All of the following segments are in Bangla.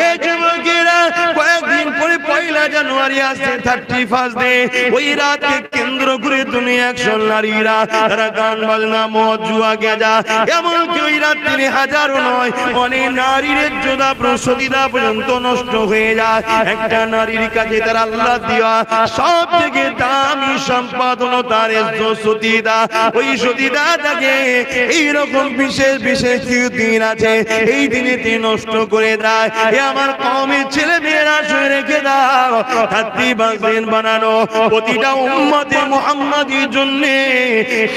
এই যুবকেরা কয়েকদিন পরে 1 জানুয়ারি আসছে 31 ডে। ওই রাতকে কেন্দ্র করে তুমি 100 নারীরা তারা গান বাজনা মদ জুয়া গেজা এমনকি ওই রাত্রে হাজারো নয় অনেক নারীর যোদ্ধা প্রসূতিদা পর্যন্ত নষ্ট হয়ে যায়। একটা নারীর কাছে তার আল্লাহ দেওয়া সব থেকে দামি সম্পদ হলো তার সতীদা। ওই সতীদাটাকে এইরকম বিশেষ বিশেষ দিন আছে এই দিনেতে নষ্ট করে দেয়। এ আমার কওমের ছেলে মেয়েরা শুনে রেখে দাও, 31 দিন বানানো প্রতিটা উম্মতে মুহাম্মাদির জন্য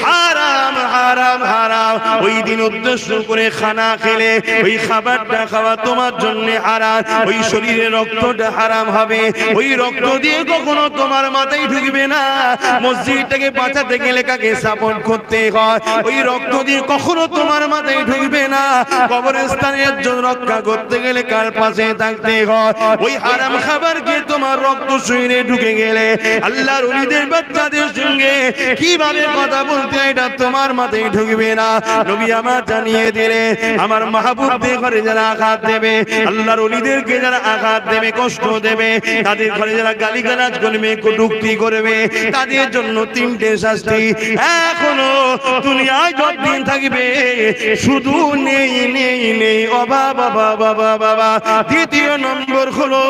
হারাম হারাম হারাম। ওই দিন উদ্দেশ্য করে খানা খেলে ওই খাবারটা খাওয়া তোমার জন্য হারাম। ওই শরীরে রক্তটা হারাম হবে। ওই রক্ত দিয়ে কখনো তোমার মাথায় ঢুকবে না। মসজিদটাকে বাঁচাতে গেলে কাকে সাপোর্ট করতে হয়? ওই রক্ত দিয়ে কখনো তোমার মাথায় ঢুকবে না। কবরস্থানের জন্য রক্ষা করতে গেলে কার পাশে থাকতে হয়? ওই হারাম খাবারকে তোমার রক্ত শরীরে ঢুকে গেলে আল্লাহর ওলিদের বাচ্চাদের সঙ্গে কিভাবে কথা বলতে এটা তোমার মাথায় ঢুকবে না। নবী আমার জানিয়ে দিলে আমার মাহবুবদের ঘরে যারা আঘাত দেবে, আল্লাহর ওলিদেরকে যারা আঘাত দেবে, কষ্ট দেবে, তাদের ঘরে যারা গালিগালাজ করবে, কটূক্তি করবে, তাদের জন্য 3টে শাস্তি এখনো দুনিয়ায় যতদিন থাকবে শুধু নেই নেই নেই অভাব অভাব অভাব বাবা। দ্বিতীয় নম্বর হলো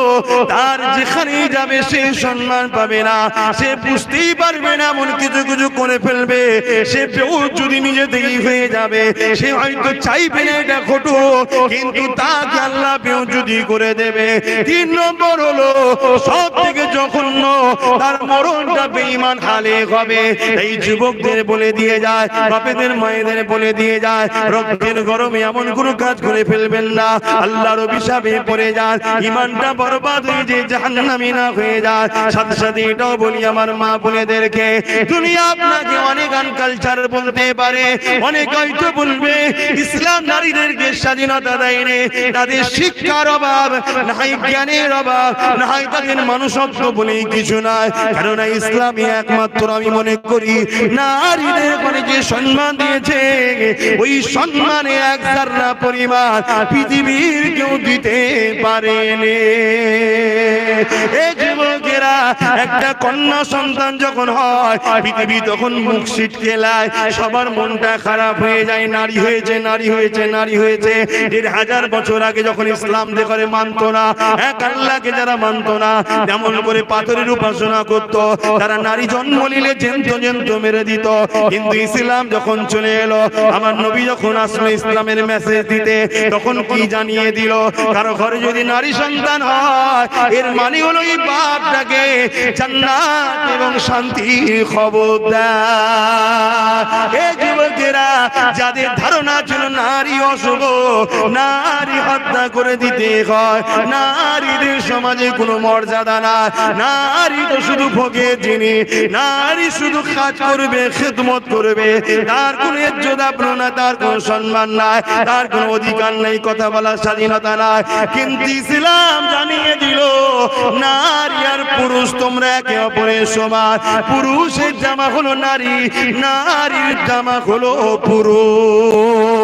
তার যেখানে যাবে সে সম্মান পাবে না, সে বুঝতেই পারবে না, এমন কিছু কিছু করে ফেলবে। সে যদি নিজে থেকেই হয়ে যাবে, সে হয়তো চাইবে না এটা ঘটুক, কিন্তু তাকে আল্লাহ যদি করে দেবে। 3 নম্বর হলো সব থেকে জঘন্য তার মরণটা বেঈমান হালে হবে। এই যুবকদের বলে দিয়ে যায়, বাপেদের মায়েদের বলে দিয়ে যায়, রক্তের গরমে এমন কোনো কাজ করে ফেলবেন না, আল্লাহর অভিশাপে পড়ে যান, ঈমানটা বরবাদ হয়ে যে জাহান্নামী না হয়ে যায়। সাথে সাথে এটাও বলি আমার মা বোনেদেরকে, দুনিয়া আপনাকে অনেক আনকালচার বলতে পারে, অনেক হয়তো বলবে ইসলাম নারীদেরকে স্বাধীনতা দেয়নি, তাদের শিক্ষার অভাব, নাই জ্ঞানের অভাব, নাই তাদের মানুষত্ব বলে কিছু নাই। কেননা ইসলামই একমাত্র আমি মনে করি নারীদের মানে যে সম্মান দিয়েছে ওই সম্মানে 1 জাররা পরিমাণ পৃথিবীর কেউ দিতে পারেনি। এই যুবকেরা একটা কন্যা সন্তান যখন হয় পৃথিবী তখন মুখ ছিটকে যায়, সবার মনটা খারাপ হয়ে যায়। নারী হয়েছে নারী হয়েছে নারী হয়েছে। 1500 বছর আগে যখন ইসলাম দেখে মানতো না, এক আল্লাহকে যারা মানতো না, যেমন করে পাথরের উপাসনা করত, তারা নারী জন্ম নিলে জেন্ত জেন্ত মেরে দিত। কিন্তু ইসলাম যখন চলে এলো, আমার নবী যখন আসলো ইসলামের মেসেজ দিতে, তখন কি জানিয়ে দিল? কারো ঘরে যদি নারী সন্তান হয় এর মানে হলো এই বাপটাকে জান্নাত এবং শান্তির খবর দেয়। এই যুবকেরা যাদের ধারণা ছিল নারী অশুভ, নারী হত্যা করে দিতে হয়, নারীদের সমাজে কোনো মর্যাদা না, নারী তো শুধু ভোগের জিনিস, নারী শুধু কাজ করবে, খেদমত করবে, তার কোনো ইজ্জত আবরু না, তার কোনো সম্মান নাই, তার কোনো অধিকার নেই, কথা বলার স্বাধীনতা নাই। কিন্তু ইসলাম জানিয়ে দিল নারী আর পুরুষ তোমরা একে অপরের সমান। পুরুষের জামা হলো নারী, নারীর জামা হলো পুরুষ।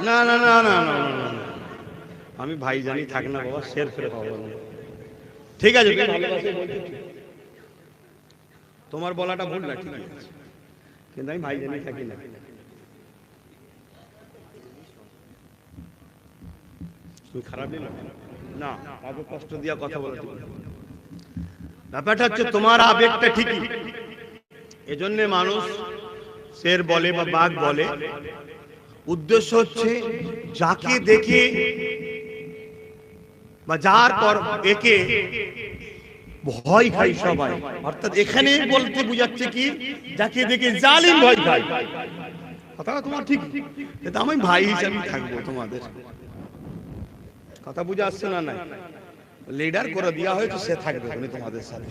না না না না না, আমি ভাই জানি থাক না বাবা, শের ফেরে পাবো। ঠিক আছে, তোমার বলাটা ভুল না, ঠিক আছে, কিন্তু আমি ভাই জানি থাকি না। তুমি খারাপ দিল না, কাউকে কষ্ট দিয়া কথা বলা ঠিক না। ব্যাপারটা হচ্ছে তোমার আবেগটা ঠিকই, এজন্য মানুষ শের বলে বা বাঘ বলে। উদ্দেশ্য হচ্ছে যাকে দেখে বা যার পর একে ভয় খাই সবাই, অর্থাৎ এখানে বলতে বুঝাচ্ছে কি যাকে দেখে জালিম ভয় খায়। কথাটা তোমার ঠিক, কিন্তু আমি ভাই হিসাবে থাকবো তোমাদের। কথা বুঝে আসছে না? নাই লিডার করে দেওয়া হয়েছে, সে থাকবে তোমাদের সাথে,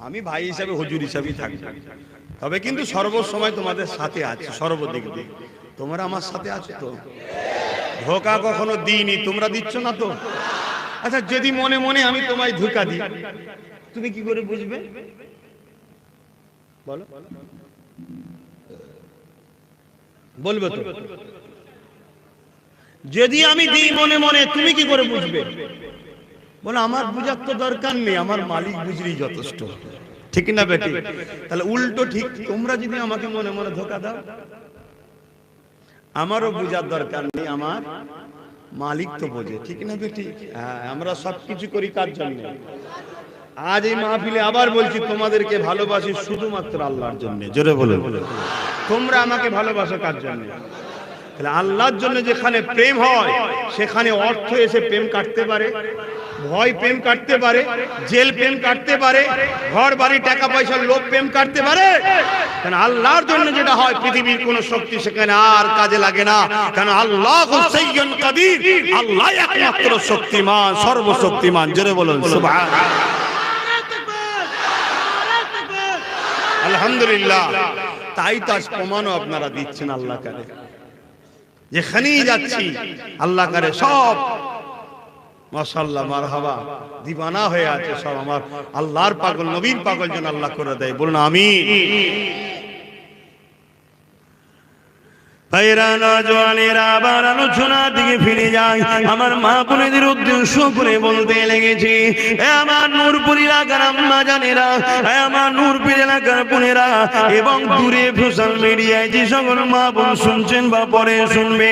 আমি ভাই হিসাবে হুজুর হিসাবেই থাকবো। তবে কিন্তু সর্বসময় তোমাদের সাথে আছে, সর্বদিক দিয়ে তোমরা আমার সাথে আছো তো। ধোকা কখনো দিইনি, তোমরা দিচ্ছ না তো। আচ্ছা যদি মনে মনে আমি তোমায় ধোকা দিই, তুমি কি করে বুঝবে বলো? বলবে তো? যদি আমি দিই মনে মনে, তুমি কি করে বুঝবে? বলে আমার বুঝার তো দরকার নেই, আমার মালিক বুঝলেই যথেষ্ট। ঠিক না বেটি? তাহলে উল্টো ঠিক, তোমরা যদি আমাকে মনে মনে ধোকা দাও, আমারও বুঝার দরকার নেই, আমার মালিক তো বোঝে। ঠিক না বেটি? হ্যাঁ, আমরা সবকিছু করি কার জন্য? আজ এই মাহফিলে আবার বলছি, তোমাদেরকে ভালোবাসি শুধুমাত্র আল্লাহর জন্য। জোরে বলে, তোমরা আমাকে ভালোবাসো কার জন্য? তাহলে আল্লাহর জন্য যেখানে প্রেম হয়, সেখানে অর্থ এসে প্রেম কাটতে পারে, ভয় প্রেম কাটতে পারে, জেল প্রেম কাটতে পারে, ঘর বাড়ি টাকা পয়সার লোভ প্রেম কাটতে পারে। কারণ আল্লাহর জন্য যেটা হয়, পৃথিবীর কোন শক্তি সেখানে আর কাজে লাগে না। কারণ আল্লাহু সাইয়্যুন কাদির, আল্লাহ একমাত্র শক্তিমান, সর্বশক্তিমান। জোরে বলুন সুবহানাল্লাহ। আলহামদুলিল্লাহ। তাই তো আজ প্রমাণও আপনারা দিচ্ছেন আল্লাহ কারে, যেখানেই যাচ্ছি আল্লাহ কারে সব মাশাআল্লাহ মারহাবা দিবানা হয়ে আছে, সব আমার আল্লাহর পাগল, নবীর পাগল যেন আল্লাহ করে দেয়। বলুন আমিন। ভাইরা নওজওয়ানেরা আবার আলোচনার দিকে ফিরে যায়। আমার মা বোনেদের উদ্দেশ্য করে বলতে লেগেছি, এ আমার নূরপুর এলাকার আম্মা জানেরা, এ আমার নূরপুর এলাকার বোনেরা এবং দূরে সোশ্যাল মিডিয়ায় যে সকল মা বোন শুনছেন বা পরে শুনবে,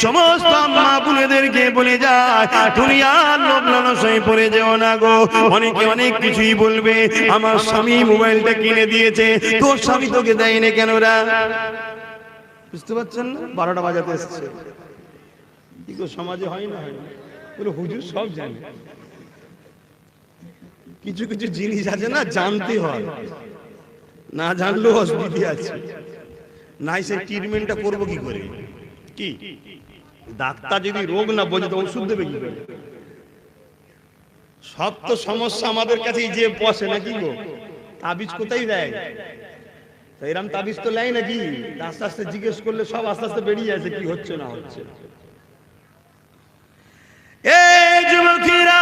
সমস্ত আম্মা বোনেদেরকে বলে যায়, দুনিয়ার লোভ লালসায় পড়ে যেও না গো। অনেকে অনেক কিছুই বলবে, আমার স্বামী মোবাইলটা কিনে দিয়েছে, তোর স্বামী তোকে দেয়নি কেন রা? বুঝতে পারছেন না? 12টা বাজাতে এসছে, কি গো সমাজে হয় না? পুরো হুজুর সব জানে। কিছু কিছু জিনিস আছে না, জানতে হয়, না জানলেও অসুবিধা আছে। নাই সে ট্রিটমেন্টটা করবো কি করে? কি ডাক্তার যদি রোগ না বোঝে তো ওষুধ দেবে কি করে? সব তো সমস্যা আমাদের কাছেই যে বসে নাকি গো। তাবিজ কোথায় দেয়? এরম তাবিজ তো লাই নাকি? আস্তে আস্তে জিজ্ঞেস করলে সব আস্তে আস্তে বেরিয়ে যাচ্ছে কি হচ্ছে না হচ্ছে। এই যুবকেরা,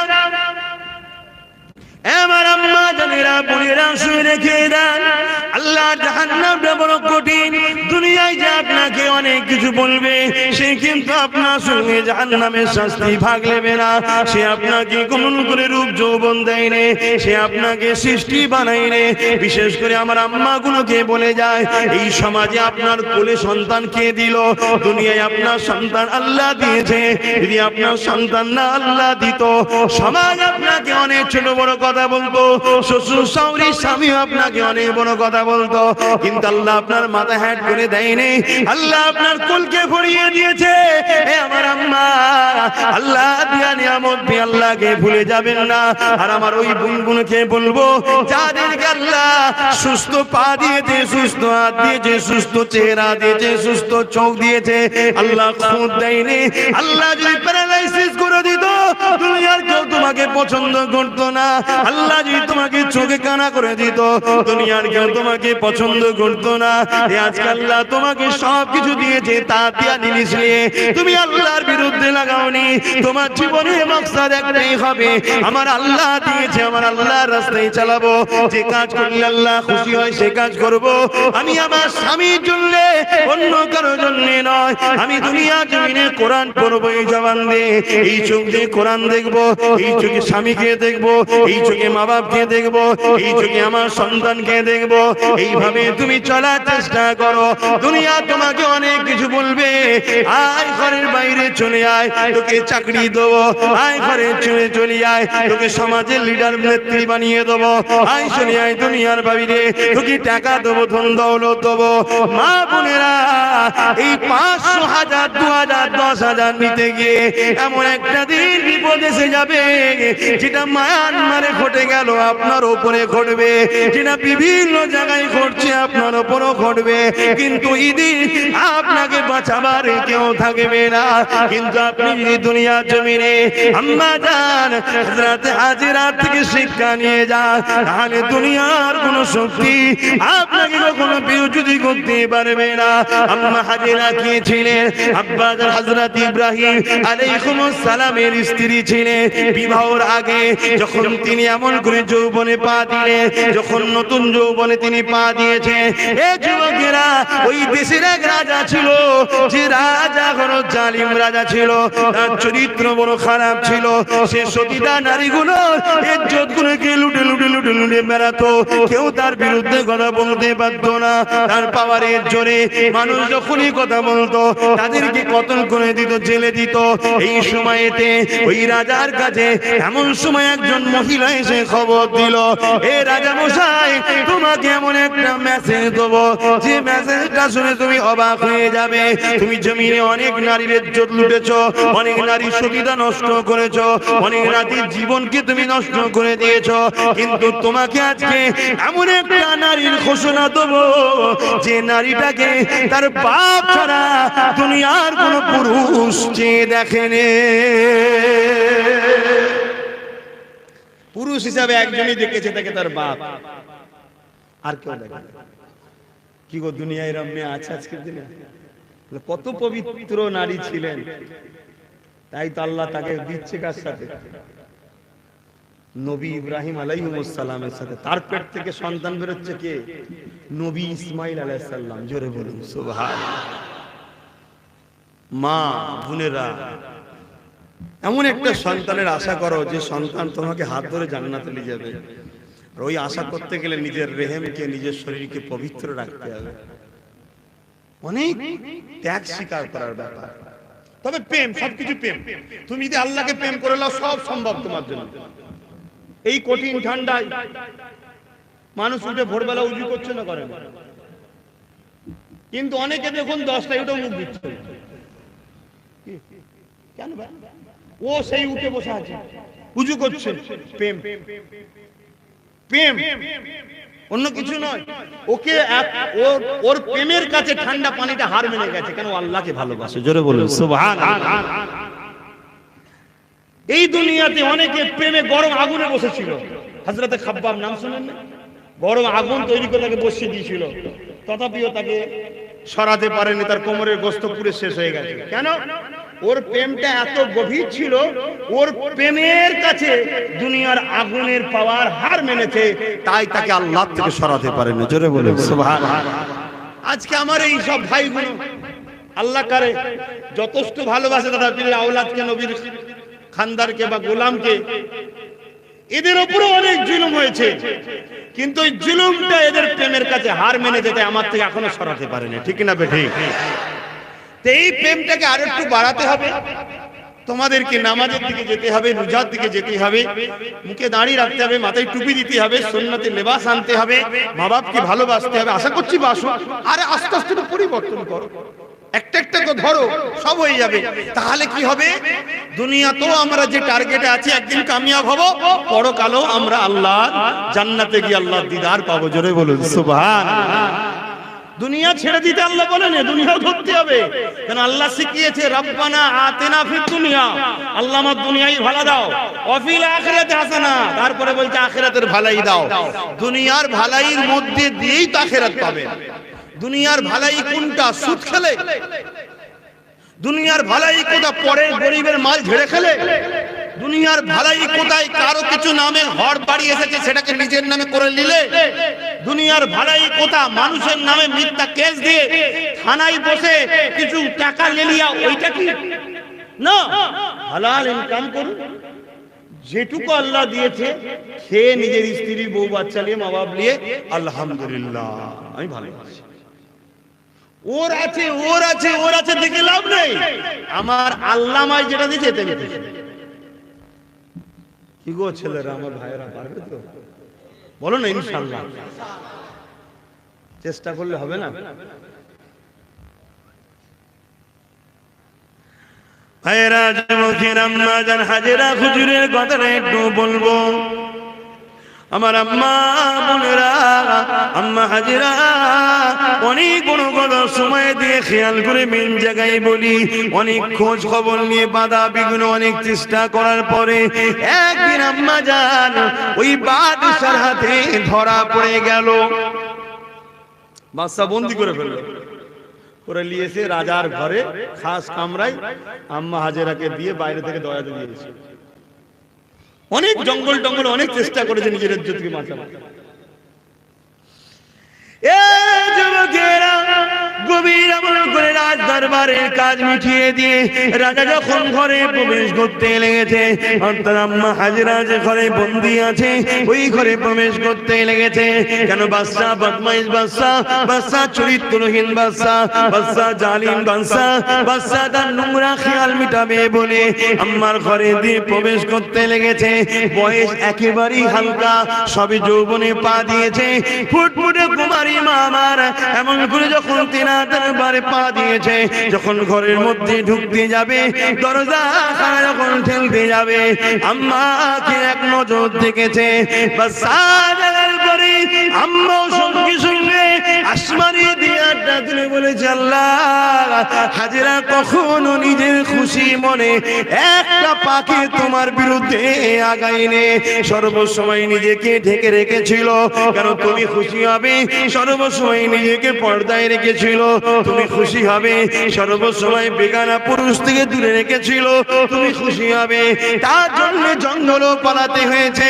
আমার আম্মা জানেরা, বোনেরা শুনে রেখে দেন, আল্লাহ জাহান্নামটা বড় কঠিন। দুনিয়ায় যে আপনাকে অনেক কিছু বলবে, সে কিন্তু আপনার সঙ্গে জাহান্নামের শাস্তি ভাগ নেবে না। সে আপনাকে কোন করে রূপ যৌবন দেয় নে, সে আপনাকে সৃষ্টি বানায় নে। বিশেষ করে আমার আম্মা গুলোকে বলে যায়, এই সমাজে আপনার কোলে সন্তান কে দিল? দুনিয়ায় আপনার সন্তান আল্লাহ দিয়েছে। যদি আপনার সন্তান না আল্লাহ দিত, সমাজ আপনাকে অনেক ছোট বড় কথা বলতো, শ্বশুর শাশুড়ি স্বামী আপনাকে অনেক বড় কথা বলতো, কিন্তু আল্লাহ আপনার মাথা হ্যাট করে দেয়নি। আল্লাহ আপনার কোলকে ভরিয়ে দিয়েছে। এ আমার আম্মা, আল্লাহ দিয়া নিয়ামত দিয়ে আল্লাহকে ভুলে যাবেন না। আর আমার ওই বোনগুলোকে বলবো, যাদেরকে আল্লাহ সুস্থ পা দিয়েছে, সুস্থ হাত দিয়েছে, সুস্থ চেহারা দিয়েছে, সুস্থ চোখ দিয়েছে, আল্লাহ খুদ দেয়নি। আল্লাহ যদি প্যারালাইসিস করে দিত, দুনিয়ার কেউ তোমাকে পছন্দ করতো না। আল্লাহ যদি তোমাকে চোখে কানা করে দিত, দুনিয়ার কেউ তোমাকে পছন্দ করতো না। আজকে আল্লাহ তোমাকে সব কিছু দিয়েছে, তা দিয়া জিনিস নিয়ে তুমি আল্লাহর বিরুদ্ধে লাগাওনি। তোমার জীবনে মাকসাদ একটাই হবে, আমার আল্লাহ দিয়েছে, আমার আল্লাহর রাস্তায় চালাবো। যে কাজ করলে আল্লাহ খুশি হয় সে কাজ করব। আমি আমার স্বামীর জন্য, অন্য কারোর জন্য নয়। আমি দুনিয়া জমিনে কোরআন পড়বো এই জবান দিয়ে, এই চোখ দিয়ে কোরআন দেখবো, এই চোখে স্বামীকে দেখবো, এই চোখে মা বাপকে দেখবো, এই চোখে আমার সন্তানকে দেখবো। এইভাবে তুমি চলার চেষ্টা করো। দুনিয়া তোমাকে অনেক কিছু বলবে, আয় ঘরের বাইরে চলে আয়, তোকে চাকরি দেবো, আয় ঘরে চলে আয়, তোকে সমাজের লিডার নেত্রী বানিয়ে দেবো, আয় চলে আয় দুনিয়ার বাইরে, তোকে টাকা দেবো, ধন দৌলত দেবো। মা বোনেরা, এই 500, 1000, 2000, 10,000 নিতে গিয়ে এমন একটা দিন বিপদ এসে যাবে, যেটা মায়ানমারে ঘটে গেল আপনার উপরে ঘটবে, যেটা বিভিন্ন জায়গায় ঘটছে আপনার উপরও ঘটবে, কিন্তু ঈদে আপনাকে বাঁচাবার কেউ থাকবে না। কিন্তু আপনি যদি দুনিয়ার জমিনে আম্মা জান হযরত হাজেরা থেকে শিক্ষা নিয়ে যান, তাহলে দুনিয়ার কোন শক্তি আপনাকে কখনো বিরোধী করতে পারবে না। আম্মা হাজেরা কে ছিলেন? আব্বা জান হযরত ইব্রাহিম আলাইহিস সালামের স্ত্রী ছিলেন। বিবাহের আগে যখন তিনি এমন করে যৌবনে পা দিলেন, যখন নতুন যৌবনে তিনি পা দিয়েছেন, এই যুবকেরা ওই দেশের এক রাজা ছিল, যে রাজা হলো জালিম রাজা ছিল, তার চরিত্র বড় খারাপ ছিল। সে সতীদা নারীগুলো ইজ্জত গুলোকে লুটে লুটে লুটে লুটে বেড়াতো, কেউ তার বিরুদ্ধে কথা বলতে পারত না। তার পাওয়ারের জোরে মানুষ যখনই কথা বলতো তাদেরকে কতল করে দিত, জেলে দিত। এই সময়তে ওই রাজার কাছে এমন সময় একজন মহিলা এসে খবর দিল, এ রাজা মশাই, তোমাকে এমন একটা মেসেজ দেবো, যে মেসেজটা শুনে তুমি অবাক হয়ে যাবে। তুমি জমিনে অনেক নারীর ইজ্জত লুটেছো, অনেক নারীর সতীতা নষ্ট করেছো, অনেক নারীর জীবনকে তুমি নষ্ট করে দিয়েছো, কিন্তু তোমাকে আজকে এমন একটা নারীর ঘোষণা দেবো, যে নারীটাকে তার বাপ ছাড়া দুনিয়ার কোন পুরুষ চেয়ে দেখেনি। পুরুষ হিসাবে একজনই দেখেছে, তাকে তার বাপ, আর কেউ দেখে। কি গো, দুনিয়ায় রম্যে আছে আজকের দিনে? কত পবিত্র নারী ছিলেন, তাই তো আল্লাহ তাকে দিচ্ছে কার সাথে? নবী ইব্রাহিম আলাইহিস সালামের সাথে। তার পেট থেকে সন্তান বেরোচ্ছে কে? নবী ইসমাইল আলাইহিস সালাম। জোরে বলুন সুবহানাল্লাহ। মা বোনেরা, এমন একটা সন্তানের আশা করো যে সন্তান তোমাকে হাত ধরে জান্নাতে নিয়ে যাবে। আর ওই আশা করতে গেলে নিজের রেহেমকে, নিজের শরীরকে পবিত্র রাখতে হবে। অনেক ত্যাগ স্বীকার করার ব্যাপার। তবে প্রেম, সবকিছু প্রেম। তুমি যদি আল্লাহকে প্রেম করে নাও, সব সম্ভব তোমার জন্য। এই কঠিন ঠান্ডায় মানুষ উঠে ভোরবেলা উজু করছে না, করে না, কিন্তু অনেকে দেখুন 10টায় উঠে মুখ দিচ্ছে। কেন ভাই? ও সেই উঠে বসে আছে, উজু করছে। প্রেম, প্রেম, অন্য কিছু নয়। ওকে ওর প্রেমের কাছে ঠান্ডা পানিটা হার মেনে গেছে। কেন? আল্লাহকে ভালোবাসে। জোরে বলুন সুবহানাল্লাহ। এই দুনিয়াতে অনেকে প্রেমে গরম আগুনে বসেছিল। হযরতে খাব্বাব নাম শুনেন না? গরম আগুন তৈরি করে তাকে বসিয়ে দিয়েছিল, তথাপিও তাকে সরাতে পারেনি। তার কোমরের গোশত পুরো শেষ হয়ে গেছে। কেন? ওর প্রেমটা এত গভীর ছিল, ওর প্রেমের কাছে দুনিয়ার আগুনের পাওয়ার হার মেনেছে, তাই তাকে আল্লাহ থেকে সরাতে পারেনি। জোরে বলুন সুবহানাল্লাহ। আজকে আমার এই সব ভাইগুলো আল্লাহ কারে যথেষ্ট ভালোবাসে, তারা পীরের আওলাদকে, নবীর খানদারকে বা গোলামকে, এদের উপরে অনেক জুলুম হয়েছে, কিন্তু ওই জুলুমটা এদের প্রেমের কাছে হার মেনে যেতে আমার থেকে এখনো সরাতে পারেনি। ঠিক না বেঠিক? এই প্রেমটাকে আর একটু বাড়াতে হবে। তোমাদেরকে নামাজের দিকে যেতে হবে, রোজার দিকে যেতে হবে, মুখে দাড়ি রাখতে হবে, মাথায় টুপি দিতে হবে, সুন্নতে লেবাস আনতে হবে, মা বাপকে ভালোবাসতে হবে। আশা করছি বাসো। আরে আস্তে আস্তে তো পরিবর্তন করো, একটা একটা করে ধরো, সব হয়ে যাবে। তাহলে কি হবে? দুনিয়া তো আমরা যে টার্গেটে আছি, একদিন কামিয়াব হব, পরকালও আমরা আল্লাহ জান্নাতে গিয়ে আল্লাহর দিদার পাবো। জোরে বলুন সুবহানাল্লাহ। দুনিয়া ছেড়ে দিতে আল্লাহ বলেন, দুনিয়াও ধরতে হবে। কারণ আল্লাহ শিখিয়েছে, রব্বানা আতিনা ফিদ দুনিয়া, আল্লাহ আমার দুনিয়াই ভালো দাও, ওয়া ফিল আখিরাতি হাসানা, তারপরে বলছে আখিরাতের ভালাই দাও। দুনিয়ার ভালাইয়ের মধ্যে দিয়েই তো আখিরাত পাবে। দুনিয়ার ভালাই কোনটা? সুদ খেলে? দুনিয়ার ভালাই কোথা? পরে গরিবের মাল ঝেড়ে খেলে? দুনিয়ার ভালাই কোথায়? কারো কিছু নামে ঘর বাড়ি এসেছে, সেটাকে নিজের নামে করে নিলে? দুনিয়ার ভালাই কোথা? মানুষের নামে মিথ্যা কেস দিয়ে থানায় বসে কিছু টাকা লেলিয়া, ওইটা কি না? হালাল ইনকাম করুন, যেটুকু আল্লাহ দিয়েছে খেয়ে নিজের স্ত্রী, বউ, বাচ্চা নিয়ে, মা বাপ নিয়ে আলহামদুলিল্লাহ আমি ভালো আছি। ওর আছে, ওর আছে, ওর আছে দেখে লাভ নেই। আমার আল্লাহ আমায় যেটা দিয়েছে এতে আমি খুশি। কি গো ছেলেরা, আমার ভাইয়েরা, পারবে তো? বলো না ইনশাআল্লাহ। চেষ্টা করলে হবে না? ভাইরা যুবকের আম্মা জান হাজেরা হুজুরের কথাটা একটু বলবো। আমার আম্মা বোনেরা, আম্মা হাজেরা অনেক বড় বড় সময় দিয়ে খেয়াল করে মেন জায়গায় বলি, অনেক খোঁজ খবর নিয়ে বাধা বিঘ্ন অনেক চেষ্টা করার পরে একদিন আম্মা জান ওই বাদশার হাতে ধরা পড়ে গেল। বাদশা বন্দি করে ফেলল, করে নিয়েছে রাজার ঘরে খাস কামরায় আম্মা হাজেরাকে দিয়ে বাইরে থেকে দরজা দিয়েছে। অনেক জঙ্গল টঙ্গল অনেক চেষ্টা করেছে নিজের ইজ্জতকে বাঁচানো। গভীর আমল করে রাজ দরবারের কাজ মিটিয়ে দিয়ে রাজা যখন ঘরে প্রবেশ করতে লেগেছে, অর্থাৎ আম্মা হাজেরা যে ঘরে বন্দী আছে ওই ঘরে প্রবেশ করতে লেগেছে। কেন? বাদশা বদমাইশ বাদশা, বাদশা চরিত্রহীন বাদশা, বাদশা জালিম বাদশা, বাদশা তার নোংরা খেয়াল মিটাবে বলে আম্মার ঘরে দিয়ে প্রবেশ করতে লেগেছে। বয়স একেবারেই হালকা, সবে যৌবনে পা দিয়েছে, ফুটফুটে কুমারী মা আমার এমন করে যখন তিনা দরবারে পা দিয়েছে, যখন ঘরের মধ্যে ঢুকতে যাবে, দরজা যখন ঠেলতে যাবে, আম্মাকে এক নজর দেখেছে। আম্মাও সঙ্গে সঙ্গে আসমানি দিয়ে ডাকলে বলেছে, আল্লাহ হাজেরা কখনো নিজের খুশি মনে একটা পাখি তোমার বিরুদ্ধে আগাইনে, সর্বসময় নিজেকে ঢেকে রেখেছিল। কেন? তুমি খুশি হবে, সর্বসময় নিজেকে পর্দায় রেখেছিল। তুমি খুশি হবে, সর্বসময় বেগানা পুরুষ থেকে দূরে রেখেছিল। তুমি খুশি হবে, তার জন্য জঙ্গলও পালাতে হয়েছে,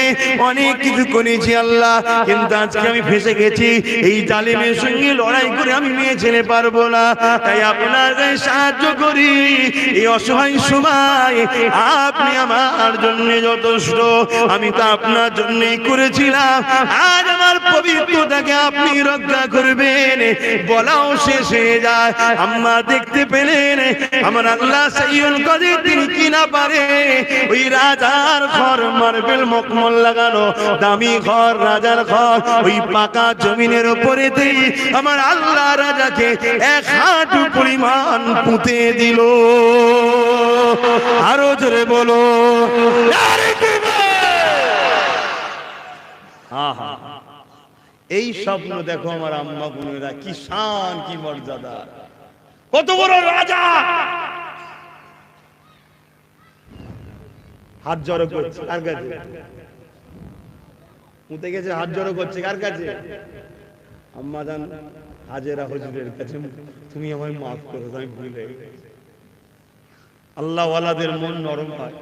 অনেক কিছু করেছি আল্লাহ, কিন্তু আজকে আমি ফেসে গেছি। এই জালিমের সঙ্গে লড়াই করে আমি মেয়ে ছেলে পারবো না, তাই আপনার গায়ে সাহায্য করি। এই অসহায় সময় আপনি আমার জন্য যথেষ্ট, আমি তো আপনার জন্যই করেছিলাম। আজ আমার পবিত্রতাকে আপনি রক্ষা করবেন। বলাও শেষ হয়ে যায়। আম্মা দেখতে পেলেন আমার আল্লাহ সাইয়ুল কাদির, তিনি কি না পারে ওই রাজার ঘর, মার্বেল মকমল লাগানো দামি ঘর, রাজার ঘর, ওই পাকা জমিনের উপরে দেই আমার আল্লাহ রাজাকে এক হাঁটু পরিমাণ পুঁতে দিল। আরো জোরে বলো, এই স্বপ্ন দেখো আমার আম্মা বোনেরা, কি শান, কি মর্যাদা, কত বড় রাজা। হাত জড়ো করছে কার কাছে? পুঁতে গেছে, হাত জড়ো করছে কার কাছে? আম্মা জান হাজেরা হুজুরের কাছে। তুমি আমায় মাফ করো, আমি ভুলে গেছি। আল্লাহ ওয়ালাদের মন নরম হয়।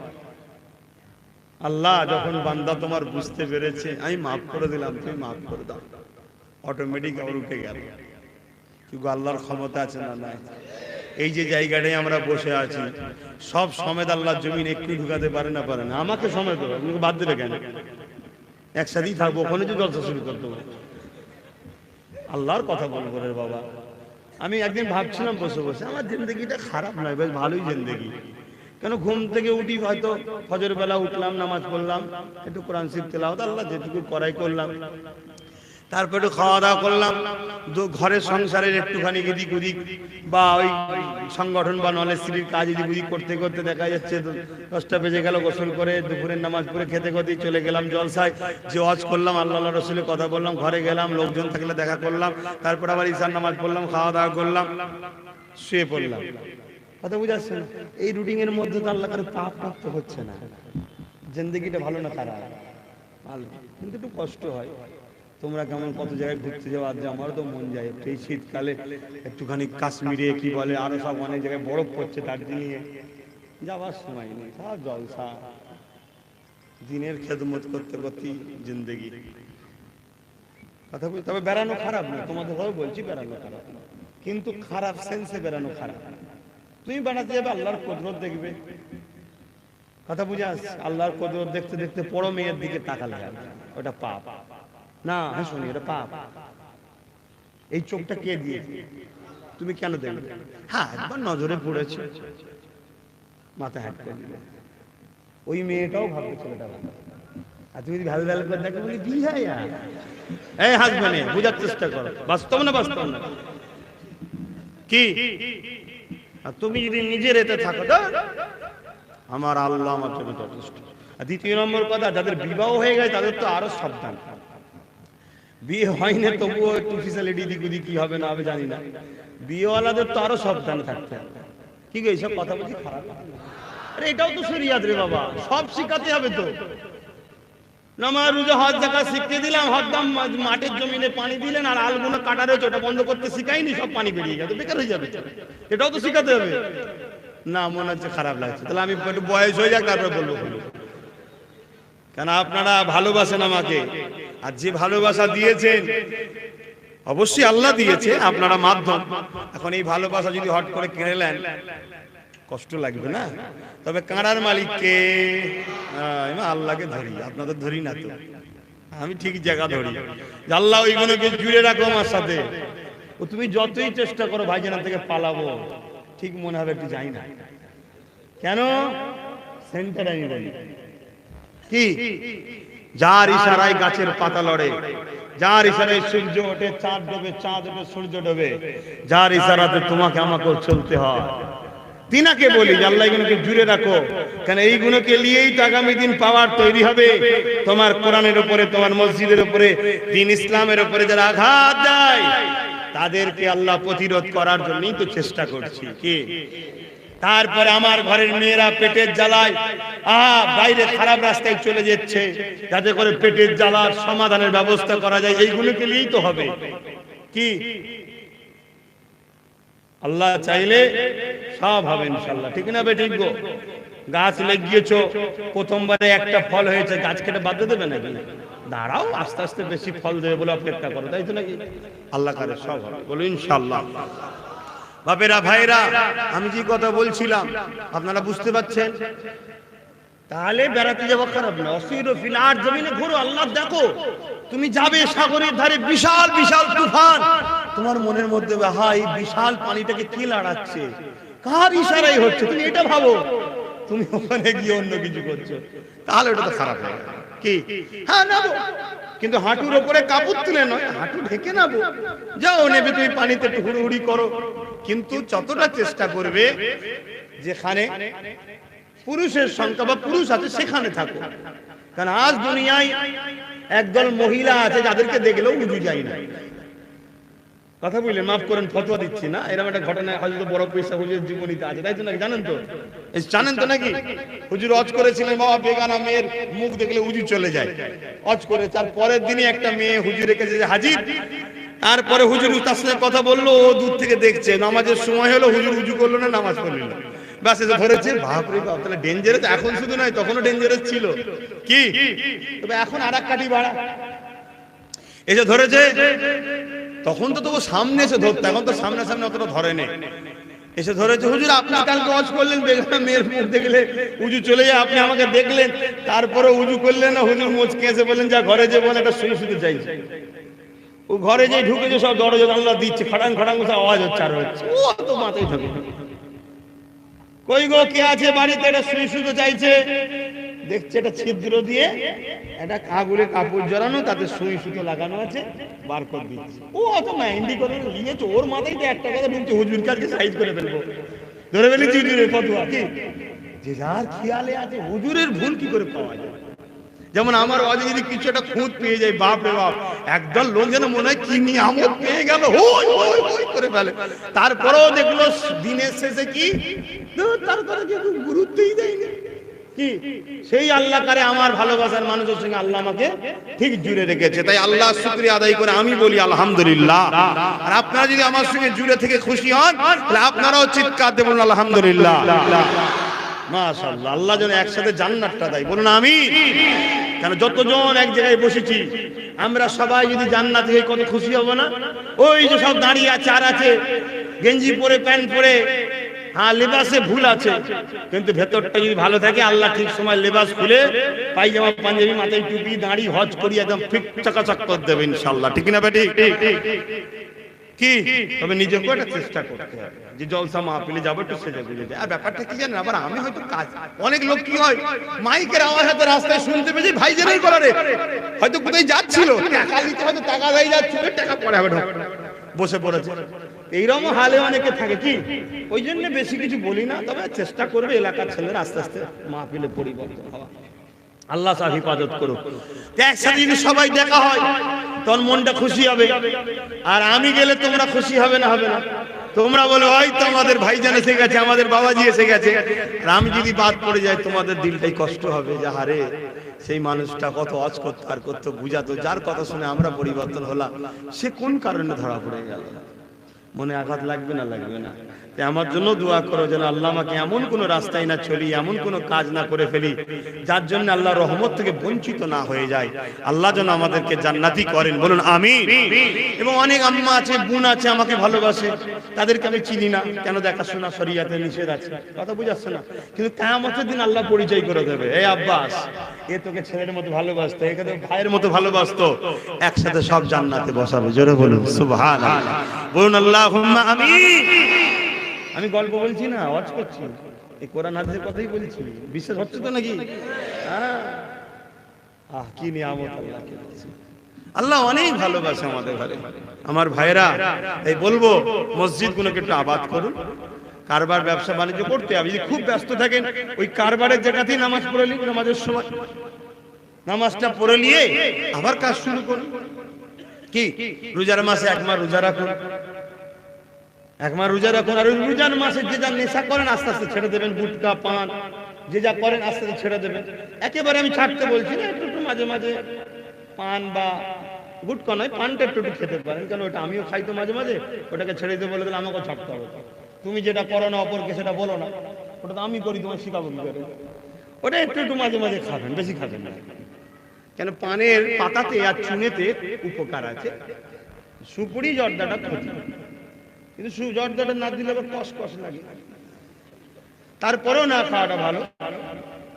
আল্লাহ যখন বান্দা তোমার বুঝতে পেরেছে আমি মাফ করে দিলাম, তুমি মাফ করে দাও, অটোমেটিক আবার উঠে গেল। কিন্তু আল্লাহর ক্ষমতা আছে না নাই? এই যে জায়গাটায় আমরা বসে আছি, সব সমেত আল্লাহর জমিন একটু ঢুকাতে পারে না? পারে না। আমাকে সমেত বাদ দেবে কেন? একসাথেই থাকবো, ওখানে যে জলসা শুরু করতে হবে। আল্লাহর কথা বলবো রে বাবা। আমি একদিন ভাবছিলাম বসে বসে, আমার জিন্দগিটা খারাপ নয়, বেশ ভালোই জিন্দগি। কেন? ঘুম থেকে উঠি, হয়তো ফজর বেলা উঠলাম, নামাজ পড়লাম, একটু কোরআন শরীফ তেলাওয়াত আল্লাহ যেটুকু করাই করলাম, তারপরে খাওয়া দাওয়া করলাম, ঘরের সংসারের একটুখানি এদিক ওদিক বা ওই সংগঠন বা নলেজ স্ত্রীর কাজ এদিক ওদিক করতে করতে দেখা যাচ্ছে 10টা বেজে গেল। গোসল করে দুপুরের নামাজ পড়ে খেতে খেতেই চলে গেলাম জলসায়, যে ওয়াজ করলাম, আল্লাহ রসুলের কথা বললাম, ঘরে গেলাম, লোকজন থাকলে দেখা করলাম, তারপর আবার ঈশার নামাজ পড়লাম, খাওয়া দাওয়া করলাম, শুয়ে পড়লাম। কথা বুঝাচ্ছেন? এই রুটিনের মধ্যে তো আল্লাহ কারো পাপ প্রাপ্ত হচ্ছে না। জিন্দেগিটা ভালো না খারাপ? ভালো, কিন্তু একটু কষ্ট হয়। তোমরা কেমন কত জায়গায় ঘুরতে যাও, আজ আমারও তো মন যায় এই শীতকালে একটুখানি কাশ্মীরে, কি বলে আরো সব অনেক জায়গায় বরফ পড়ছে, দার্জিলিংয়ে যাওয়ার সময় নেই, সব জলসা, দিনের খেদমত করতে করতেই জিন্দেগি। কথা বলি, তবে বেড়ানো খারাপ না, তোমাদের ভাবে বলছি বেড়ানো খারাপ না, কিন্তু খারাপ সেন্সে বেড়ানো খারাপ। তুমি বেড়াতে যাবে, আল্লাহর কুদরত দেখবে। কথা বুঝে আসছে? আল্লাহর কুদরত দেখতে দেখতে বড় মেয়ের দিকে তাকালে ওটা পাপ না? হ্যাঁ শুনি, এটা পাপ। এই চোখটা কে দিয়েছে? তুমি কেন দেখবে? হ্যাঁ একবার নজরে পড়েছে, মাথা হ্যাট করে দিলে। ওই মেয়েটাও ভাববে ছেলেটা ভালো, আর তুমি ভালো ভালো করে দেখো বলি কি হয়। এই হাসবেনে বোঝার চেষ্টা করো, বাস্তব না বাস্তব না কি? আর তুমি যদি নিজের এতে থাকো, আমার আল্লাহ আমার জন্য যথেষ্ট। আর দ্বিতীয় নম্বর কথা, যাদের বিবাহ হয়ে গেছে তাদের তো আরো সাবধান। বিয়ে হয়নি তবুও একটু ফিসালিটি দিক ওদিক কি হবে না হবে জানি না, বিয়েওয়ালাদের তো আরো সাবধান থাকতে হবে। কি গো এইসব কথা বলছি খারাপ? আরে এটাও তো শরিয়াত রে বাবা, সব শিখাতে হবে তো। নামাজ রোজা হজ যাকাত শিখতে দিলাম, হরদম মাঠের জমিনে পানি দিলেন আর আলগুলো কাটা রয়েছে ওটা বন্ধ করতে শিখাইনি, সব পানি বেরিয়ে গেছে, বেকার হয়ে যাবে। এটাও তো শিখাতে হবে না। মনে হচ্ছে খারাপ লাগছে, তাহলে আমি একটু বয়স হয়ে যাক তারপরে বলবো। কেন আপনারা ভালোবাসেন আমাকে, আর যে ভালোবাসা দিয়েছেন অবশ্যই আল্লাহ দিয়েছে, আপনারা মাধ্যম। এখন এই ভালোবাসা যদি হট করে কেড়ে নেন কষ্ট লাগবে না? তবে কাঁড়ার মালিককে আল্লাহকে ধরি, আপনাদের ধরি না তো, আমি ঠিক জায়গা ধরি। আল্লাহ ওইগুলোকে জুড়ে রাখো আমার সাথে। ও তুমি যতই চেষ্টা করো ভাইজানা থেকে পালাবো, ঠিক মনে হবে একটু যাই না কেন, সেন্টারে আমি বলি কি, যার ইশারায় গাছের পাতা লড়ে, যার ইশারায় সূর্য ওঠে চাঁদ ডোবে, চাঁদ ওঠে সূর্য ডোবে, যার ইশারাতে তোমাকে আমাকেও চলতে হয়, তিনাকে বলি যে আল্লাহ এগুলোকে জুড়ে রাখো। কেন এইগুলোকে নিয়েই তো আগামী দিন পাওয়ার তৈরি হবে। তোমার কোরআনের উপরে, তোমার মসজিদের উপরে, দিন ইসলামের উপরে যারা আঘাত দেয় তাদেরকে আল্লাহ প্রতিরোধ করার জন্যই তো চেষ্টা করছি। কি তারপরে আমার ঘরের মেয়েরা পেটের জ্বালায় বাইরে খারাপ রাস্তায় চলে যাচ্ছে, যাতে করে পেটের জ্বালার সমাধানের ব্যবস্থা করা যায়, এইগুলোকে নিয়েই তো হবে। কি আল্লাহ চাইলে সব হবে ইনশাআল্লাহ, ঠিক না বেঠিক গো? গাছ লাগিয়েছো, প্রথমবারে একটা ফল হয়েছে, গাছ কেটে বাদ দেবে নাকি? দাঁড়াও, আস্তে আস্তে বেশি ফল দেবে বলে অপেক্ষা করো, তাই তো নাকি? আল্লাহ করে সব হবে, বলো ইনশাআল্লাহ। বাপেরা ভাইরা, আমি যে কথা বলছিলাম আপনারা বুঝতে পারছেন? তাহলে বেড়াতে যাওয়া খারাপ না, অসিরো ফিল আরদ, জমিনে ঘুরো, আল্লাহ দেখো। তুমি যাবে সাগরের ধারে, বিশাল বিশাল তুফান, তোমার মনের মধ্যে এই বিশাল পানিটাকে কি লড়াচ্ছে, কার ইশারায় হচ্ছে, তুমি এটা ভাবো। তুমি ওখানে গিয়ে অন্য কিছু করছো, তাহলে ওটা তো খারাপ হবে। কি হ্যাঁ নাবো, কিন্তু হাঁটুর উপরে কাপড় তুলে নয়, হাঁটু ঢেকে নাবো। যাও নেবে তুমি পানিতে একটু হুড়ুহুড়ি করো, কিন্তু যতটা চেষ্টা করবে যেখানে পুরুষের সংখ্যা বা পুরুষ আছে সেখানে থাকো। কারণ আজ দুনিয়ায় একদল মহিলা আছে যাদেরকে দেখলেও উজু যায় না। কথা বললেন, মাফ করেন, ফতোয়া দিচ্ছি না, এরকম একটা ঘটনা হয়তো বড় পয়সা হুজুরের জীবনীতে আছে, তাই তো নাকি? জানেন তো, জানেন তো নাকি? হুজুর অজ করেছিলেন, বাবা বেগানা মেয়ের মুখ দেখলে উজু চলে যায়, অজ করে। তার পরের দিনই একটা মেয়ে হুজুরের কাছে হাজির। তারপরে হুজুর তার সাথে কথা বললো, ও দূর থেকে দেখছে, নামাজের সময় হলো, হুজুর উজু করলো না, নামাজ পড়লো না, ব্যাস এসে ধরেছে। বাপরে বাপ, তাহলে ডেঞ্জারাস। এখন শুধু নয়, তখনও ডেঞ্জারাস ছিল। কি তবে এখন আর এক কাঠি বাড়া এসে ধরেছে। তখন তো তবু সামনে এসে ধরতো, এখন তো সামনে সামনে অতটা ধরে নেই। এসে ধরেছে, হুজুর আপনি কালকে ওয়াজ করলেন বেগানা মেয়ের মুখ দেখলে উজু চলে যায়, আপনি আমাকে দেখলেন, তারপরে উজু করলেন না। হুজুর মুচকে এসে বললেন, যা ঘরে যে বলে একটা শুনে শুনে চাইছে। ও ঘরে যে ঢুকেছে, সব দরজা জানলা দিচ্ছে, খটাং খটাং আওয়াজ হচ্ছে, আর হচ্ছে। ও তো মাথায় ঢুকে, কই গো কে আছে বাড়িতে? এটা শুয়ে শুতে চাইছে, দেখছে এটা ছিদ্র দিয়ে একটা কাগজে কাপড় জড়ানো, তাতে সুই সুতো লাগানো আছে, বার করে দিচ্ছে। ও অত মেহেন্দি করে নিয়েছে, ওর মাথায় তো একটা কথা ঢুকছে, হুজুর কালকে সাইজ করে ফেলবো, ধরে ফেলেছি হুজুরের ফতোয়া। কি যে যার খেয়ালে আছে, হুজুরের ভুল কি করে পাওয়া যায়? যেমন আমার ওয়াজে যদি কিছু একটা খুঁত পেয়ে যায়, বাপ রে বাপ, একদল লোক যেন মনে হয় কি নিয়ামত পেয়ে গেল, হই হই হই করে ফেলে। তারপরেও দেখলো দিনের শেষে কি তার কথা কেউ গুরুত্বই দেয়নি। কি সেই আল্লাহ করে আমার ভালোবাসার মানুষের সঙ্গে আল্লাহ আমাকে ঠিক জুড়ে রেখেছে। তাই আল্লাহ শুকরিয়া আদায় করে আমি বলি আলহামদুলিল্লাহ। আর আপনারা যদি আমার সঙ্গে জুড়ে থেকে খুশি হন, তাহলে আপনারাও চিৎকার দিয়ে বলুন আলহামদুলিল্লাহ, মাশাআল্লাহ। আল্লাহ যেন একসাথে জান্নাতটা দেয়, বলুন আমিন। কেন যতজন এক জায়গায় বসেছি, আমরা সবাই যদি জান্নাত হয়ে কত খুশি হব না? ওই যে সব দাঁড়িয়ে আছে, আর আছে গেঞ্জি পরে, প্যান্ট পরে, হ্যাঁ লেবাসে ভুল আছে, কিন্তু ভেতরটা যদি ভালো থাকে, আল্লাহ ঠিক সময় লেবাস খুলে পায়জামা পাঞ্জাবি মাথায় টুপি দাঁড়ি হজ করি একদম ফিট চাকাচাক করে দেবে ইনশাআল্লাহ, ঠিক না বেটি? কি তবে নিজেকে একটা চেষ্টা করতে হবে যে জলসা মাহফিলে যাবো একটু সেজে গুজে যায়। আর ব্যাপারটা কি জানেন, আবার আমি হয়তো কাজ, অনেক লোক কি হয় মাইকের আওয়াজ হয়তো রাস্তায় শুনতে পেয়েছি, ভাইজানের কলারে হয়তো কোথায় যাচ্ছিল, টাকা নিতে হয়তো টাকা দিয়ে যাচ্ছিল, টাকা পরে হবে বসে পড়েছে, এইরকম হালে অনেকে থাকে কি, ওই জন্য বেশি কিছু বলি না, তবে চেষ্টা করবে এলাকার ছেলেরা আস্তে আস্তে মাহফিলে পরিবর্তন হওয়া। আল্লাহ সাহেব হিফাজত করুক। একসাথে যদি সবাই দেখা হয় তখন মনটা খুশি হবে, আর আমি গেলে তোমরা খুশি হবে না? হবে না? তোমরা বলো হয়তো আমাদের ভাইজান এসে গেছে, আমাদের বাবাজি এসে গেছে, আর আমি যদি বাদ পড়ে যাই তোমাদের দিলটাই কষ্ট হবে যে হারে সেই মানুষটা কত অজ করতো আর করতো, বুঝাতো, যার কথা শুনে আমরা পরিবর্তন হলাম, সে কোন কারণে ধরা পড়ে গেল। মনে আঘাত লাগবে না? লাগবে না? আমার জন্য দোয়া করো যেন আল্লাহ আমাকে এমন কোন রাস্তায় না চলি, এমন কোন কাজ না করে ফেলি যার জন্য আল্লাহ রহমত থেকে বঞ্চিত না হয়ে যায়। আল্লাহ যেন আমাদেরকে জান্নাতি করেন, বলুন আমিন। এবং অনেক আম্মা আছে, বোন আছে আমাকে ভালোবাসে, তাদেরকে আমি চিনি না, কেন? দেখাশোনা শরিয়াতে নিষেধ আছে, কথা বুঝাচ্ছে না? কিন্তু কিয়ামতের দিন আল্লাহ পরিচয় করে দেবে, এই আব্বাস এ তোকে ছেলের মতো ভালোবাসতো, একে তো ভাইয়ের মতো ভালোবাসতো, একসাথে সব জান্নাতে বসাবে। জোরে বলুন সুবহানাল্লাহ, বলুন আল্লাহুম্মা আমিন। আমি গল্প বলছি না, ওয়াজ করছি, এই কোরআন হাদিসের কথাই বলছি। বিশ্বাস হচ্ছে তো নাকি? কি নিয়ামত আল্লাহকে। আল্লাহ অনেক ভালোবাসে আমাদের ঘরে। আমার ভাইরা, এই বলবো মসজিদ গুলোকে একটু আবাদ করুন। কারবার ব্যবসা বাণিজ্য করতে হবে, যদি খুব ব্যস্ত থাকেন ওই কারবারের জায়গাতেই নামাজ পড়ে নিন, নামাজের সময় নামাজটা পড়ে নিয়ে আবার কাজ শুরু করুন। কি রোজার মাসে এক মাস রোজা রাখুন, এক মাস রোজা রাখুন, আর ওই রোজার মাসে যে যা নেশা করেন আস্তে আস্তে ছেড়ে দেবেন, গুটকা পান যে যা করেন আস্তে আস্তে ছেড়ে দেবেন। একেবারে আমি ছাড়তে বলছি না, একটু একটু মাঝে মাঝে পান বা গুটকা নয়, পানটা একটু একটু খেতে পারেন, কারণ ওটা আমিও খাই তো মাঝে মাঝে, ওটাকে ছেড়ে দিতে বলে দিলে আমাকেও ছাড়তে হবে। তুমি যেটা করো না অপরকে সেটা বলো না, ওটা তো আমি করি, তোমার শিখাবো কি করে? ওটা একটু একটু মাঝে মাঝে খাবেন, বেশি খাবেন না, কেন পানের পাতাতে আর চুনেতে উপকার আছে। সুপুরি জর্দাটা ক্ষতি, কিন্তু জর্দাটা না দিলে আবার কষ কষ লাগে, তারপরেও না খাওয়াটা ভালো।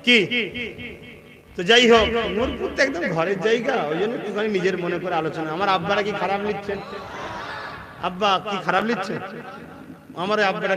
কি তো যাই হোক, নূরপুর তো একদম ঘরের জায়গা, ওই জন্য একটুখানি নিজের মনে করে আলোচনা। আমার আব্বারা কি খারাপ লিখছেন? আব্বা কি খারাপ লিখছেন? আমার আব্বারা